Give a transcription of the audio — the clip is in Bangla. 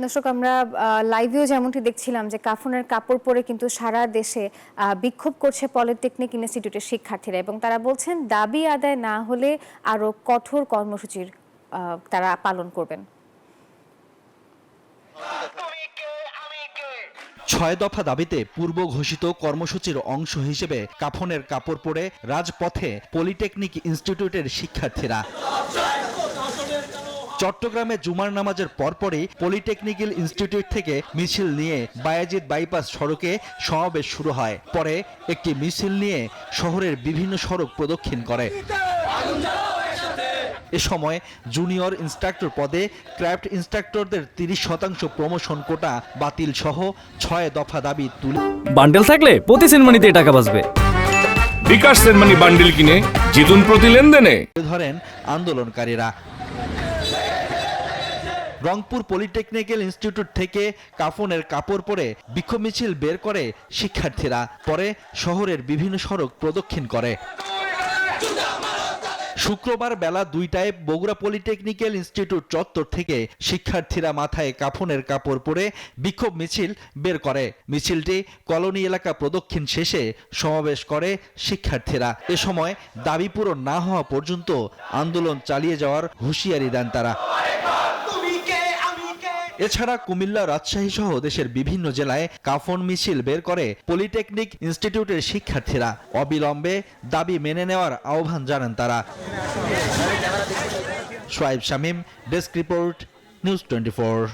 দর্শক, আমরা লাইভেও যেমনটি দেখছিলাম যে কাফনের কাপড় পরে কিন্তু সারা দেশে বিক্ষোভ করছে পলিটেকনিক ইনস্টিটিউটের শিক্ষার্থীরা, এবং তারা বলছেন দাবি আদায় না হলে আরো কঠোর কর্মসূচির তারা পালন করবেন। ৬ দফা দাবিতে পূর্ব ঘোষিত কর্মসূচির অংশ হিসেবে কাফনের কাপড় পরে রাজপথে পলিটেকনিক ইনস্টিটিউটের শিক্ষার্থীরা। চট্টগ্রামে জুমার নামাজের পরপরই পলিটেকনিক্যাল ইনস্টিটিউট থেকে মিছিল নিয়ে বায়েজিদ বাইপাস সড়কে সমাবেশ শুরু হয়। পরে একটি মিছিল নিয়ে শহরের বিভিন্ন সড়ক প্রদক্ষিণ করে। এ সময় জুনিয়র ইন্সট্রাক্টর পদে ক্রাফট ইন্সট্রাক্টরদের 30% প্রমোশন কোটা বাতিল সহ 6 দফা দাবি তুলে বান্ডেল থাকলে প্রতি সেনমানিতে টাকা বাঁচবে। বিকাশ সেনমানি বান্ডেল কিনে জিতুন প্রতি লেনদেনে ধরেন আন্দোলনকারীরা। রংপুর পলিটেকনিক্যাল ইনস্টিটিউট থেকে কাফনের কাপড় পরে বিক্ষোভ মিছিল বের করে শিক্ষার্থীরা। পরে শহরের বিভিন্ন সড়ক প্রদক্ষিণ করে। শুক্রবার বেলা 2টায় বগুড়া পলিটেকনিক্যাল ইনস্টিটিউট চত্বর থেকে শিক্ষার্থীরা মাথায় কাফনের কাপড় পরে বিক্ষোভ মিছিল বের করে। মিছিলটি কলোনি এলাকা প্রদক্ষিণ শেষে সমাবেশ করে শিক্ষার্থীরা। এ সময় দাবি পূরণ না হওয়া পর্যন্ত আন্দোলন চালিয়ে যাওয়ার হুঁশিয়ারি দেন তারা। এছাড়া কুমিল্লা, রাজশাহী সহ দেশের বিভিন্ন জেলায় কাফন মিছিল বের করে পলিটেকনিক ইনস্টিটিউটের শিক্ষার্থীরা। অবিলম্বে দাবি মেনে নেওয়ার আহ্বান জানান তারা। Shoaib Shamim, desk report, news 24।